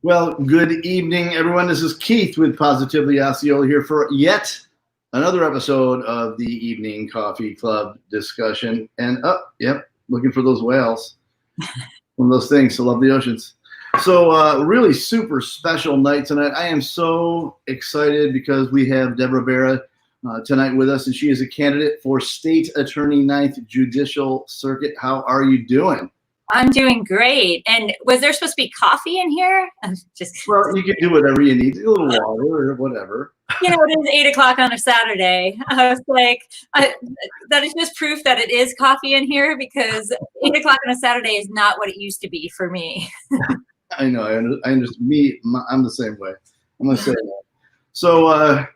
Well, good evening, everyone. This is Keith with Positively Osceola here for yet another episode of the Evening Coffee Club discussion. And looking for those whales. One of those things. I love the oceans. So really super special night tonight. I am so excited because we have Deborah Barra tonight with us, and she is a candidate for State Attorney 9th Judicial Circuit. How are you doing? I'm doing great. And was there supposed to be coffee in here? Well, you can do whatever you need, a little water or whatever. You know, it is 8 o'clock on a Saturday. I was like, that is just proof that it is coffee in here, because 8 o'clock on a Saturday is not what it used to be for me. I know. I understand. I'm the same way. I'm going to say that. So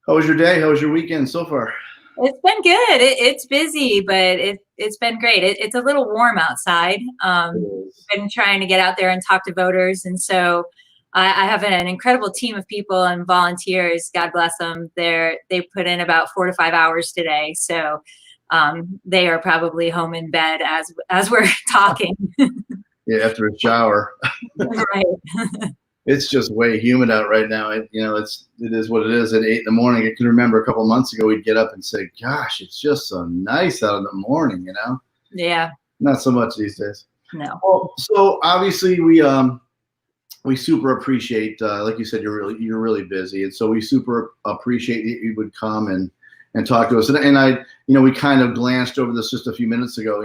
how was your day? How was your weekend so far? It's been good. It's busy, but it's been great. It's a little warm outside. Been trying to get out there and talk to voters. And so I have an incredible team of people and volunteers. God bless them. They put in about 4 to 5 hours today. So they are probably home in bed as we're talking. Yeah, after a shower. Right. It's just way humid out right now. It is what it is at 8 in the morning. I can remember a couple months ago we'd get up and say, "Gosh, it's just so nice out in the morning," you know. Yeah. Not so much these days. No. Well, so obviously we super appreciate, like you said, you're really busy, and so we super appreciate that you would come and talk to us. And I, we kind of glanced over this just a few minutes ago,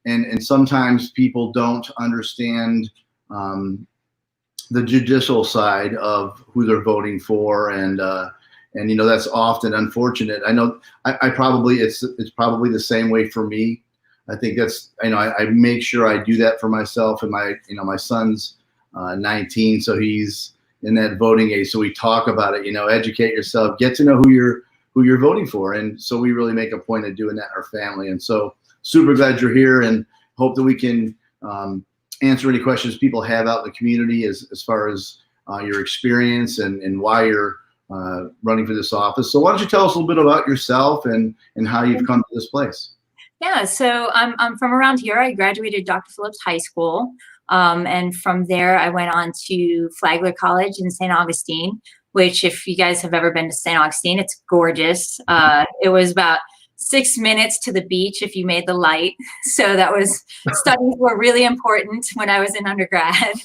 and sometimes people don't understand the judicial side of who they're voting for, and that's often unfortunate. I know I probably it's probably the same way for me. I think that's I make sure I do that for myself, and my son's 19, so he's in that voting age. So we talk about it, educate yourself, get to know who you're voting for, and so we really make a point of doing that in our family. And so super glad you're here, and hope that we can answer any questions people have out in the community as far as your experience and why you're running for this office. So why don't you tell us a little bit about yourself and how you've come to this place? Yeah, so I'm from around here. I graduated Dr. Phillips High School, and from there I went on to Flagler College in St. Augustine, which, if you guys have ever been to St. Augustine, it's gorgeous. It was about 6 minutes to the beach if you made the light. So studies were really important when I was in undergrad.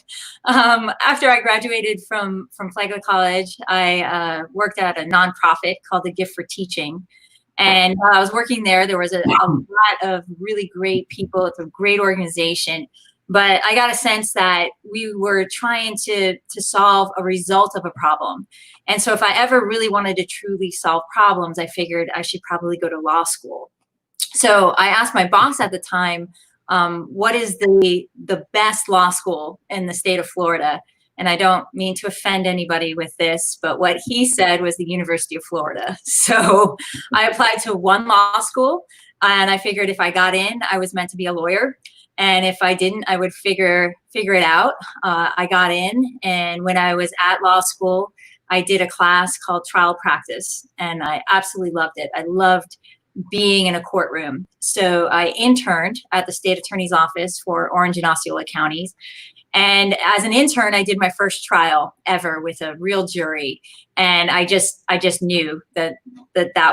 After I graduated from Flagler College, I worked at a nonprofit called the Gift for Teaching. And while I was working there, there was a lot of really great people. It's a great organization. But I got a sense that we were trying to solve a result of a problem. And so if I ever really wanted to truly solve problems, I figured I should probably go to law school. So I asked my boss at the time, what is the best law school in the state of Florida? And I don't mean to offend anybody with this, but what he said was the University of Florida. So I applied to one law school, and I figured if I got in, I was meant to be a lawyer. And if I didn't, I would figure it out. I got in, and when I was at law school, I did a class called trial practice, and I absolutely loved it. I loved being in a courtroom. So I interned at the state attorney's office for Orange and Osceola counties. And as an intern, I did my first trial ever with a real jury. And I just knew that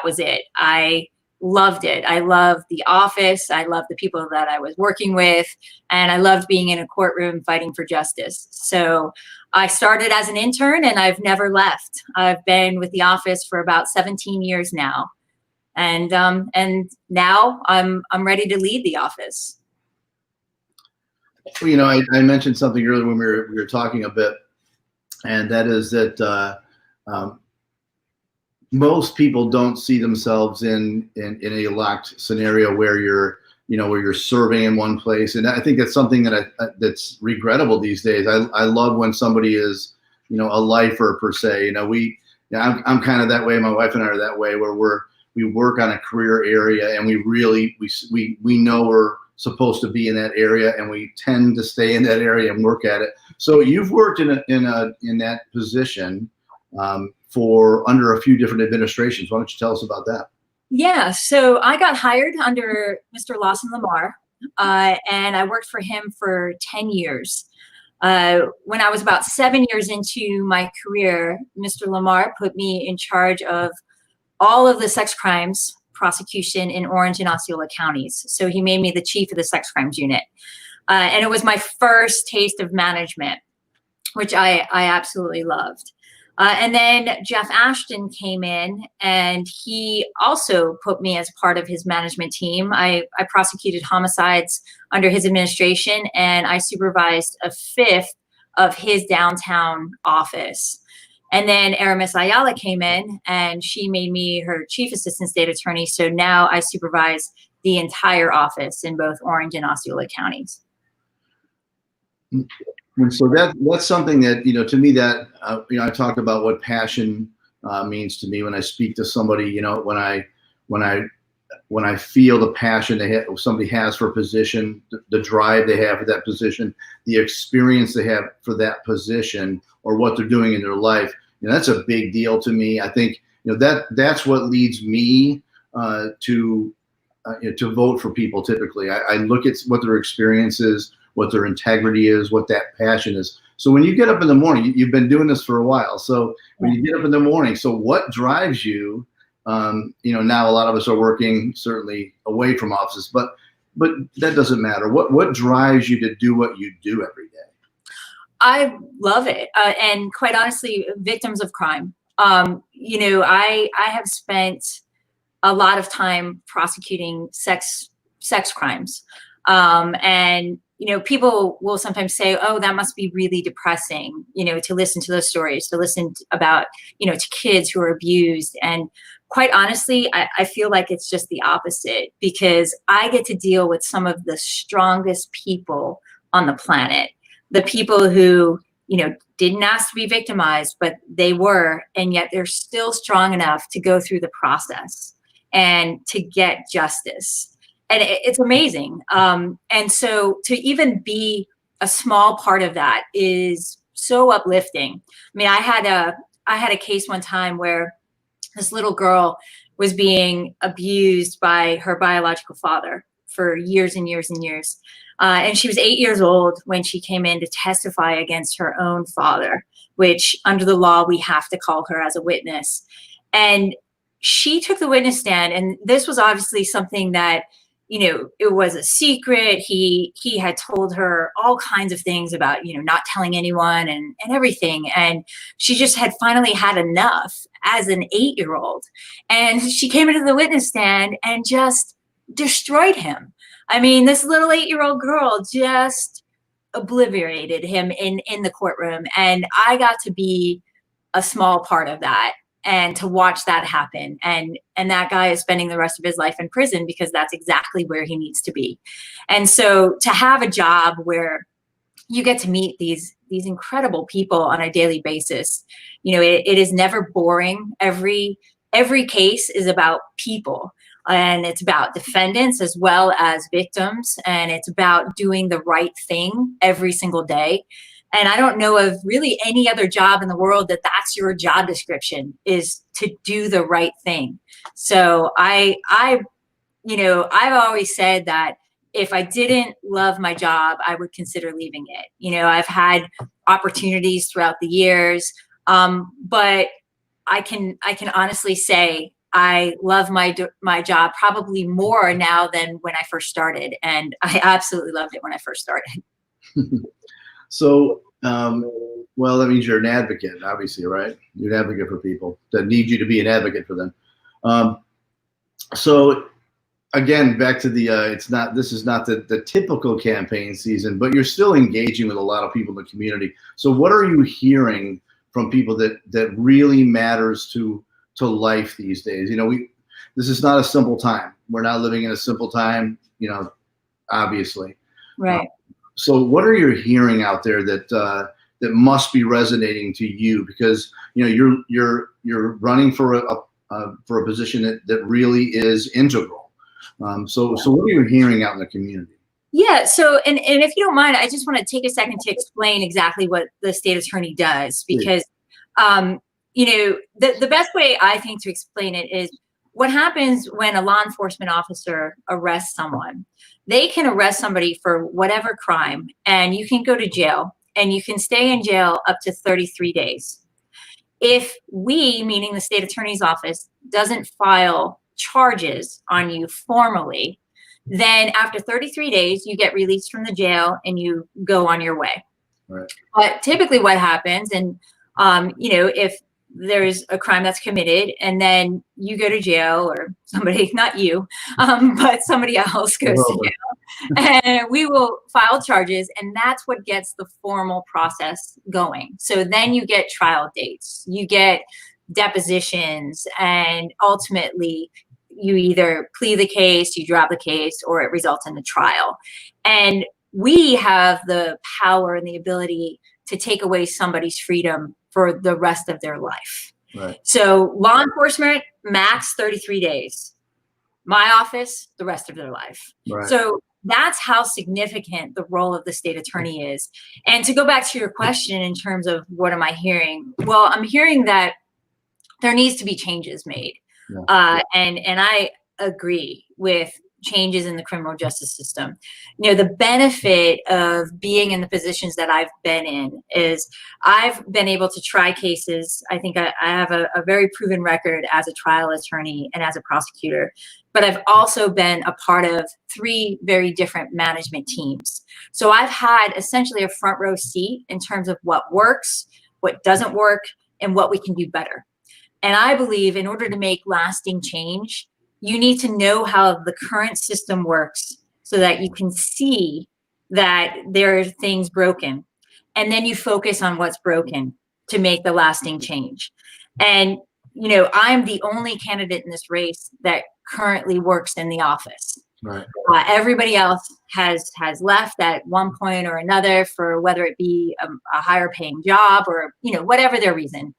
was it. I loved it. I loved the office. I loved the people that I was working with. And I loved being in a courtroom fighting for justice. So I started as an intern, and I've never left. I've been with the office for about 17 years now. And now I'm ready to lead the office. Well, I mentioned something earlier when we were talking a bit, and that is that most people don't see themselves in a locked scenario where you're serving in one place, and I think that's something that's regrettable these days. I love when somebody is a lifer per se. I'm kind of that way. My wife and I are that way, where we work on a career area, and we know we're supposed to be in that area, and we tend to stay in that area and work at it. So you've worked in that position for under a few different administrations. Why don't you tell us about that? Yeah, so I got hired under Mr. Lawson Lamar, and I worked for him for 10 years. When I was about 7 years into my career, Mr. Lamar put me in charge of all of the sex crimes prosecution in Orange and Osceola counties. So he made me the chief of the sex crimes unit. And it was my first taste of management, which I absolutely loved. And then Jeff Ashton came in, and he also put me as part of his management team. I prosecuted homicides under his administration, and I supervised a fifth of his downtown office. And then Aramis Ayala came in, and she made me her chief assistant state attorney. So now I supervise the entire office in both Orange and Osceola counties. And so that's something that, to me, that, I talk about what passion means to me when I speak to somebody, when I feel the passion somebody has for a position, the drive they have for that position, the experience they have for that position or what they're doing in their life, that's a big deal to me. I think, that's what leads me to vote for people typically. I look at what their experience is, what their integrity is, what that passion is. So when you get up in the morning, you've been doing this for a while. So when you get up in the morning, so what drives you? Now a lot of us are working certainly away from offices, but that doesn't matter. What drives you to do what you do every day? I love it. And quite honestly, victims of crime. I have spent a lot of time prosecuting sex crimes. And people will sometimes say, oh, that must be really depressing, to listen to those stories, to listen about, to kids who are abused. And quite honestly, I feel like it's just the opposite, because I get to deal with some of the strongest people on the planet, the people who, didn't ask to be victimized, but they were, and yet they're still strong enough to go through the process and to get justice. And it's amazing. And so to even be a small part of that is so uplifting. I mean, I had a case one time where this little girl was being abused by her biological father for years and years and years. And she was 8 years old when she came in to testify against her own father, which under the law, we have to call her as a witness. And she took the witness stand. And this was obviously something that, it was a secret. He had told her all kinds of things about, not telling anyone and everything. And she just had finally had enough as an 8-year-old. And she came into the witness stand and just destroyed him. I mean, this little 8-year-old girl just obliterated him in the courtroom. And I got to be a small part of that, and to watch that happen. And that guy is spending the rest of his life in prison because that's exactly where he needs to be. And so to have a job where you get to meet these incredible people on a daily basis, it is never boring. Every case is about people, and it's about defendants as well as victims. And it's about doing the right thing every single day. And I don't know of really any other job in the world that's your job description, is to do the right thing. So I've always said that if I didn't love my job, I would consider leaving it. I've had opportunities throughout the years, but I can honestly say I love my job probably more now than when I first started. And I absolutely loved it when I first started. So, well, that means you're an advocate, obviously, right? You're an advocate for people that need you to be an advocate for them. So, again, back to this is not the typical campaign season, but you're still engaging with a lot of people in the community. So, what are you hearing from people that really matters to life these days? This is not a simple time. We're not living in a simple time, obviously. Right. So what are you hearing out there that must be resonating to you? Because you're running for a position that really is integral. So what are you hearing out in the community? Yeah. So and if you don't mind, I just want to take a second to explain exactly what the state attorney does, because the best way I think to explain it is what happens when a law enforcement officer arrests someone. They can arrest somebody for whatever crime, and you can go to jail. and you can stay in jail up to 33 days. If we, meaning the state attorney's office, doesn't file charges on you formally, then after 33 days, you get released from the jail and you go on your way. Right. But typically what happens, and if there's a crime that's committed and then you go to jail, or somebody, not you, but somebody else goes to jail, and we will file charges, and that's what gets the formal process going. So then you get trial dates, you get depositions, and ultimately you either plea the case, you drop the case, or it results in the trial. And we have the power and the ability to take away somebody's freedom for the rest of their life. Right. So law enforcement, max 33 days. My office, the rest of their life. Right. So that's how significant the role of the state attorney is. And to go back to your question in terms of what am I hearing? Well, I'm hearing that there needs to be changes made. Yeah. And I agree with changes in the criminal justice system. The benefit of being in the positions that I've been in is I've been able to try cases. I think I have a very proven record as a trial attorney and as a prosecutor, but I've also been a part of 3 very different management teams. So I've had essentially a front row seat in terms of what works, what doesn't work, and what we can do better. And I believe in order to make lasting change, you need to know how the current system works so that you can see that there are things broken. And then you focus on what's broken to make the lasting change. And, I'm the only candidate in this race that currently works in the office. Right. Everybody else has left at one point or another for whether it be a higher paying job or, whatever their reason,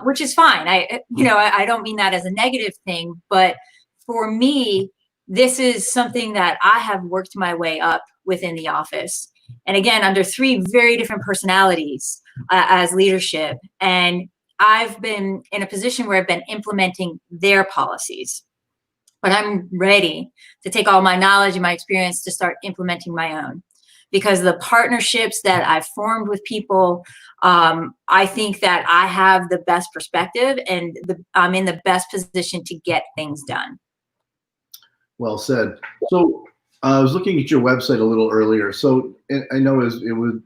which is fine. I don't mean that as a negative thing, but for me, this is something that I have worked my way up within the office. And again, under 3 very different personalities as leadership. And I've been in a position where I've been implementing their policies. But I'm ready to take all my knowledge and my experience to start implementing my own. Because the partnerships that I've formed with people, I think that I have the best perspective and I'm in the best position to get things done. Well said. So I was looking at your website a little earlier. So I know it was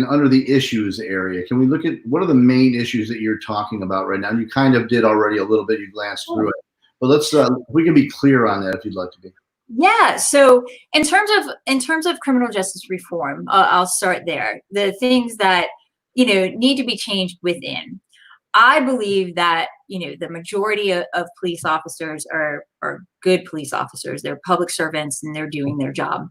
under the issues area. Can we look at what are the main issues that you're talking about right now? You kind of did already a little bit. You glanced through it, but let's we can be clear on that if you'd like to be. Yeah. So in terms of criminal justice reform, I'll start there. The things that need to be changed within. I believe that the majority of police officers are good police officers. They're public servants and they're doing their job.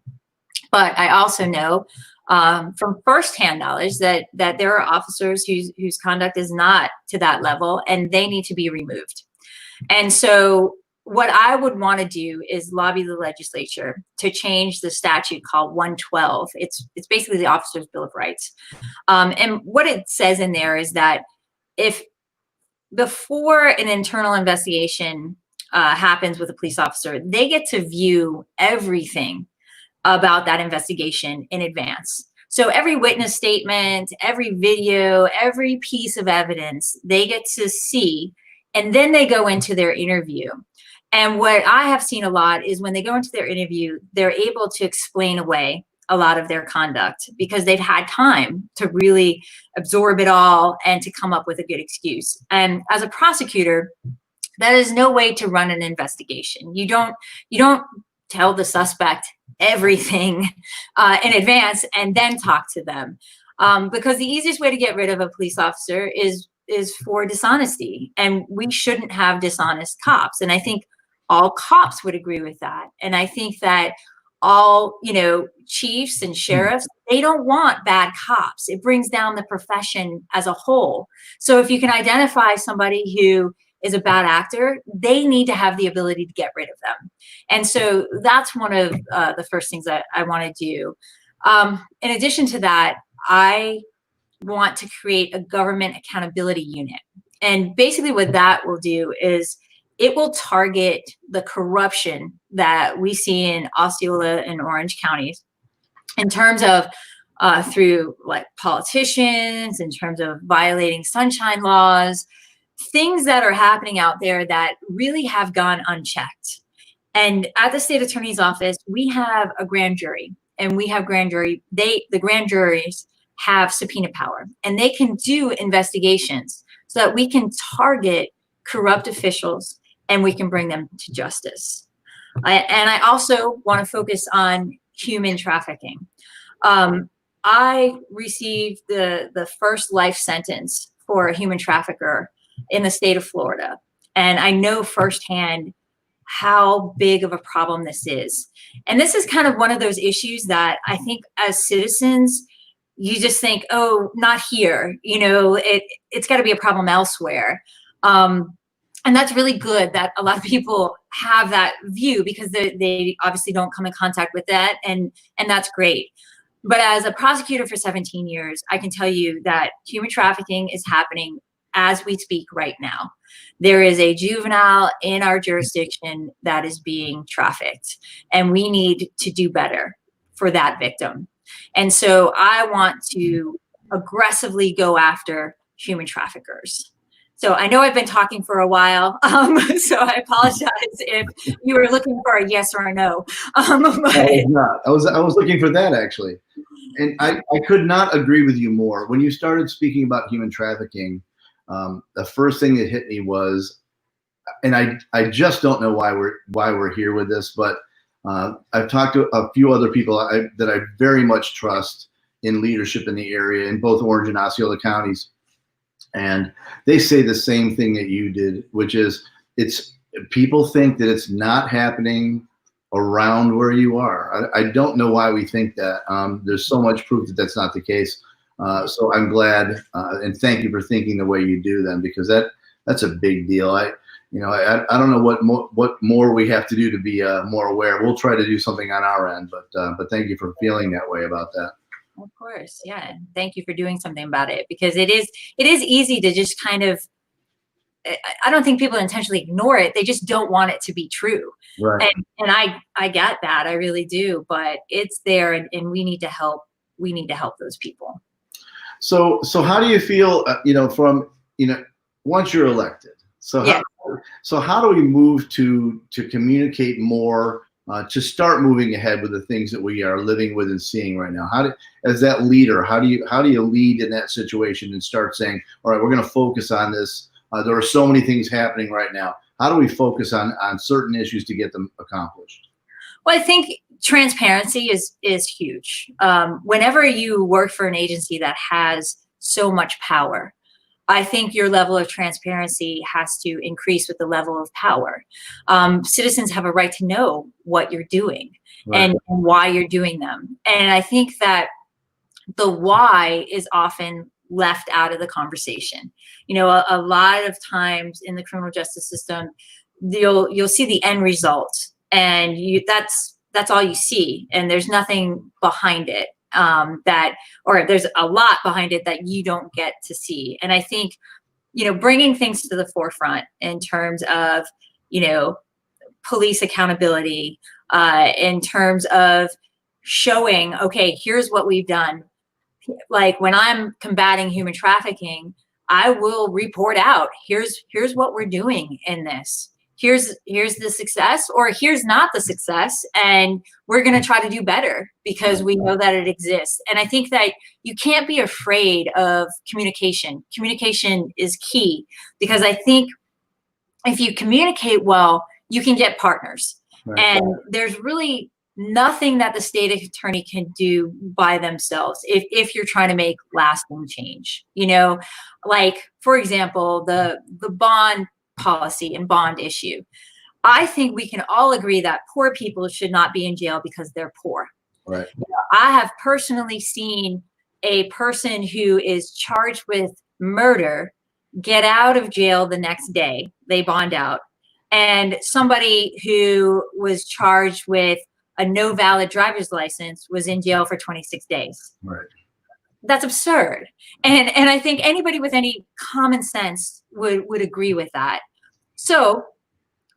But I also know from firsthand knowledge that there are officers whose conduct is not to that level, and they need to be removed. And so what I would want to do is lobby the legislature to change the statute called 112. It's basically the Officers' Bill of Rights. And what it says in there is that if before an internal investigation happens with a police officer, they get to view everything about that investigation in advance. So every witness statement, every video, every piece of evidence, they get to see, and then they go into their interview. And what I have seen a lot is when they go into their interview, they're able to explain away a lot of their conduct because they've had time to really absorb it all and to come up with a good excuse. And as a prosecutor, that is no way to run an investigation. You don't tell the suspect everything in advance and then talk to them, because the easiest way to get rid of a police officer is for dishonesty, and we shouldn't have dishonest cops. And I think all cops would agree with that. And I think that all, chiefs and sheriffs, they don't want bad cops. It brings down the profession as a whole. So if you can identify somebody who is a bad actor, they need to have the ability to get rid of them. And so that's one of the first things that I want to do. In addition to that, I want to create a government accountability unit. And basically what that will do is it will target the corruption that we see in Osceola and Orange counties in terms of through like politicians in terms of violating sunshine laws, things that are happening out there that really have gone unchecked. And at the state attorney's office, we have a grand jury, and we have the grand juries have subpoena power, and they can do investigations so that we can target corrupt officials and we can bring them to justice. And I also want to focus on human trafficking. I received the first life sentence for a human trafficker in the state of Florida. And I know firsthand how big of a problem this is. And this is kind of one of those issues that I think as citizens, you just think, oh, not here. It's got to be a problem elsewhere. And that's really good that a lot of people have that view, because they obviously don't come in contact with that. And that's great. But as a prosecutor for 17 years, I can tell you that human trafficking is happening as we speak right now. There is a juvenile in our jurisdiction that is being trafficked, and we need to do better for that victim. And so I want to aggressively go after human traffickers. So I know I've been talking for a while, so I apologize if you were looking for a yes or a no. I was not. I was looking for that, actually. And I could not agree with you more. When you started speaking about human trafficking, the first thing that hit me was, and I just don't know why we're here with this, but I've talked to a few other people that I very much trust in leadership in the area in both Orange and Osceola counties, and they say the same thing that you did, which is people think that it's not happening around where you are. I don't know why we think that. There's so much proof that that's not the case. So I'm glad, and thank you for thinking the way you do, then, because that's a big deal. I don't know what more we have to do to be more aware. We'll try to do something on our end, but thank you for feeling that way about that. Of course, yeah. Thank you for doing something about it, because it is easy to just kind of, I don't think people intentionally ignore it. They just don't want it to be true. Right. And I get that. I really do, but it's there, and we need to help. We need to help those people. So how do you feel, once you're elected? So yeah. How do we move to communicate more, to start moving ahead with the things that we are living with and seeing right now? As that leader, how do you lead in that situation and start saying, all right, we're going to focus on this. There are so many things happening right now. How do we focus on certain issues to get them accomplished? Well, I think transparency is huge. Whenever you work for an agency that has so much power, I think your level of transparency has to increase with the level of power. Citizens have a right to know what you're doing, right, and why you're doing them. And I think that the why is often left out of the conversation. A lot of times in the criminal justice system, you'll see the end result, and that's all you see, and there's nothing behind it. Or there's a lot behind it that you don't get to see. And I think, bringing things to the forefront in terms of, police accountability, in terms of showing, okay, here's what we've done. Like when I'm combating human trafficking, I will report out, here's what we're doing in this. Here's the success, or here's not the success, and we're going to try to do better because we know that it exists. And I think that you can't be afraid of communication. Communication is key, because I think if you communicate well, you can get partners. Right. And there's really nothing that the state attorney can do by themselves if you're trying to make lasting change. Like, for example, the bond policy and bond issue. I think we can all agree that poor people should not be in jail because they're poor. Right. I have personally seen a person who is charged with murder get out of jail the next day. They bond out. And somebody who was charged with a no valid driver's license was in jail for 26 days. Right. That's absurd. And I think anybody with any common sense would agree with that. So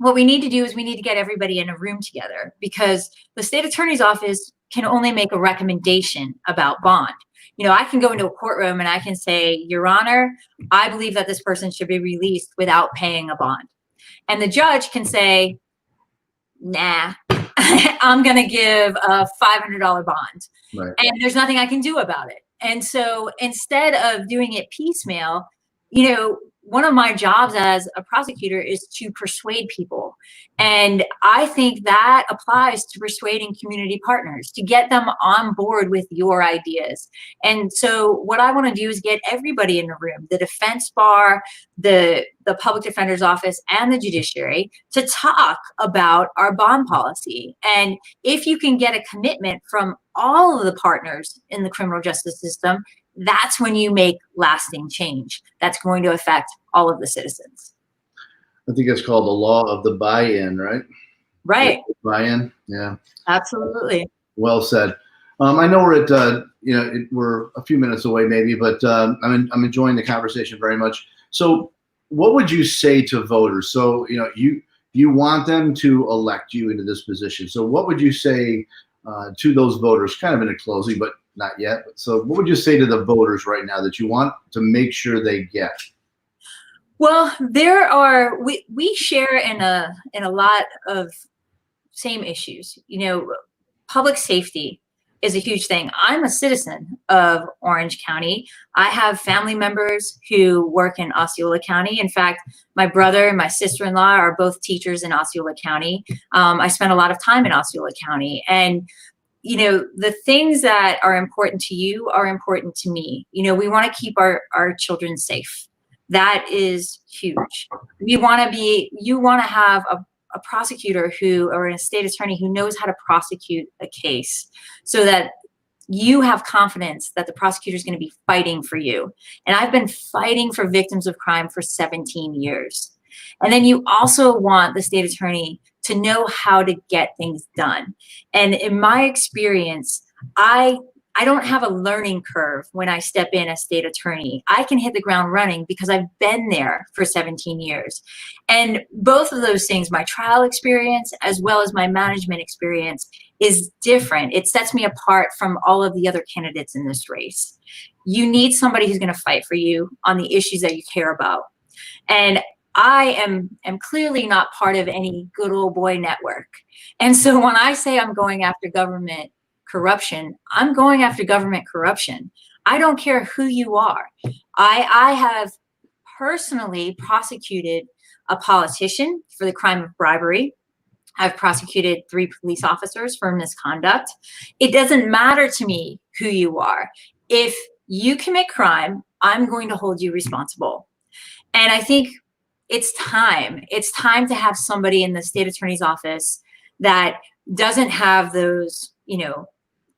what we need to do is we need to get everybody in a room together, because the state attorney's office can only make a recommendation about bond. I can go into a courtroom and I can say, Your Honor, I believe that this person should be released without paying a bond. And the judge can say, nah, I'm going to give a $500 bond. Right. And there's nothing I can do about it. And so instead of doing it piecemeal, one of my jobs as a prosecutor is to persuade people. And I think that applies to persuading community partners to get them on board with your ideas. And so what I want to do is get everybody in the room, the defense bar, the public defender's office, and the judiciary, to talk about our bond policy. And if you can get a commitment from all of the partners in the criminal justice system, that's when you make lasting change that's going to affect all of the citizens. I think it's called the law of the buy-in, right? Right. Buy-in. Yeah. Absolutely. Well said. I know we're at we're a few minutes away maybe, but I'm enjoying the conversation very much. So, what would you say to voters? So, you want them to elect you into this position. So, what would you say to those voters? Kind of in a closing, but not yet. So, what would you say to the voters right now that you want to make sure they get? Well, we share in a lot of same issues. Public safety is a huge thing. I'm a citizen of Orange County. I have family members who work in Osceola County. In fact, my brother and my sister-in-law are both teachers in Osceola County. I spend a lot of time in Osceola County. And the things that are important to you are important to me. We want to keep our children safe. That is huge. You want to have a prosecutor or a state attorney who knows how to prosecute a case, so that you have confidence that the prosecutor is going to be fighting for you. And I've been fighting for victims of crime for 17 years. And then you also want the state attorney to know how to get things done. And in my experience, I don't have a learning curve when I step in as state attorney. I can hit the ground running because I've been there for 17 years. And both of those things, my trial experience as well as my management experience, is different. It sets me apart from all of the other candidates in this race. You need somebody who's going to fight for you on the issues that you care about. And I am clearly not part of any good old boy network. And so when I say I'm going after government corruption, I'm going after government corruption. I don't care who you are. I have personally prosecuted a politician for the crime of bribery. I've prosecuted 3 police officers for misconduct. It doesn't matter to me who you are. If you commit crime, I'm going to hold you responsible. And I think it's time. It's time to have somebody in the state attorney's office that doesn't have those,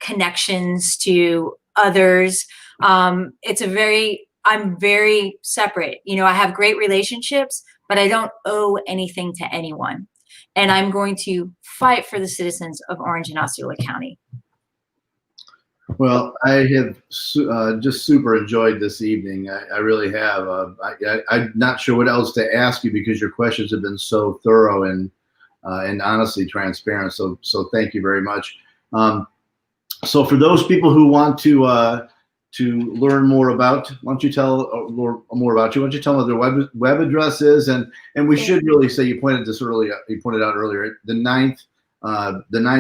connections to others. I'm very separate. I have great relationships, but I don't owe anything to anyone. And I'm going to fight for the citizens of Orange and Osceola County. Well, I have just super enjoyed this evening. I really have. I'm not sure what else to ask you, because your questions have been so thorough and honestly transparent. So thank you very much. So for those people who want to learn more about, why don't you tell more about you? Why don't you tell them what their web address is? And we should really say, you pointed out earlier, the Ninth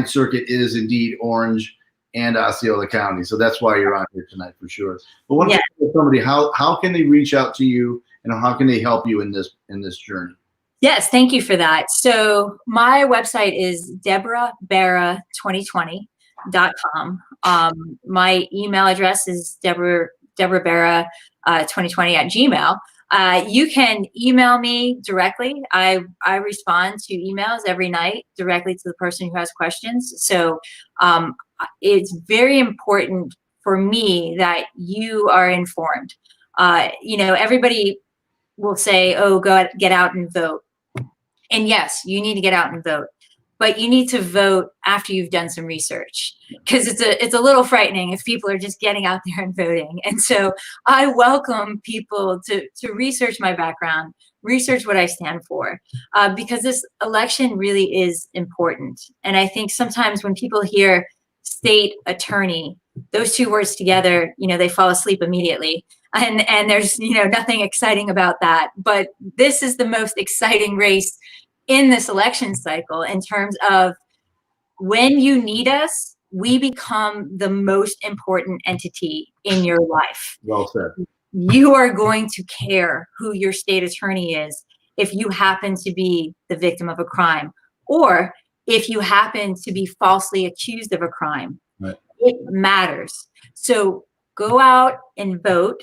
Circuit is indeed Orange and Osceola County. So that's why you're on here tonight for sure. But why don't you tell somebody how can they reach out to you, and how can they help you in this journey? Yes, thank you for that. So my website is deborahbarra2020.com. My email address is deborahbarra2020@gmail. You can email me directly. I respond to emails every night directly to the person who has questions. So it's very important for me that you are informed. Everybody will say, oh, go get out and vote. And yes, you need to get out and vote. but you need to vote after you've done some research, because it's a little frightening if people are just getting out there and voting. And so I welcome people to research my background, research what I stand for, because this election really is important. And I think sometimes when people hear state attorney, those two words together, they fall asleep immediately. And there's, nothing exciting about that. But this is the most exciting race in this election cycle in terms of when you need us, we become the most important entity in your life. Well said. You are going to care who your state attorney is if you happen to be the victim of a crime, or if you happen to be falsely accused of a crime. Right. It matters. So go out and vote.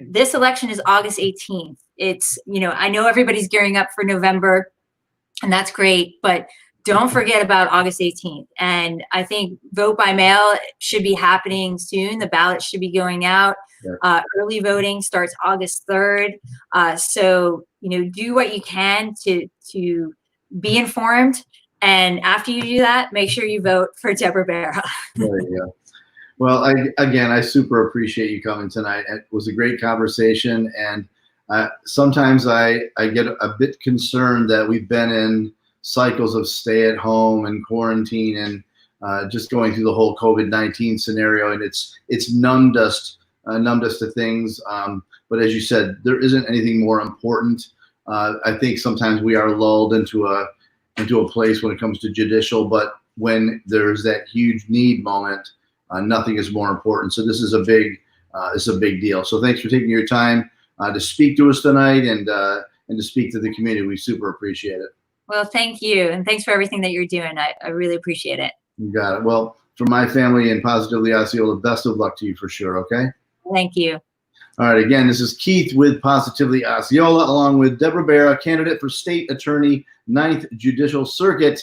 This election is August 18th. It's, I know everybody's gearing up for November, and that's great, but don't forget about August 18th. And I think vote by mail should be happening soon. The ballot should be going out. Yeah. Early voting starts August 3rd. So, do what you can to be informed. And after you do that, make sure you vote for Deborah Barra. There you go. Well, I super appreciate you coming tonight. It was a great conversation. And sometimes I get a bit concerned that we've been in cycles of stay at home and quarantine and just going through the whole COVID-19 scenario. And it's numbed us to things. But as you said, there isn't anything more important. I think sometimes we are lulled into a place when it comes to judicial, but when there's that huge need moment, nothing is more important. So this is a big deal. So thanks for taking your time to speak to us tonight and to speak to the community. We super appreciate it. Well, thank you. And thanks for everything that you're doing. I really appreciate it. You got it. Well, from my family and Positively Osceola, best of luck to you for sure. Okay. Thank you. All right. Again, this is Keith with Positively Osceola, along with Deborah Barra, candidate for State Attorney, 9th Judicial Circuit.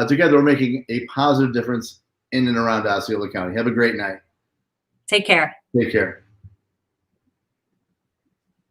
Together, we're making a positive difference in and around Osceola County. Have a great night. Take care. Take care.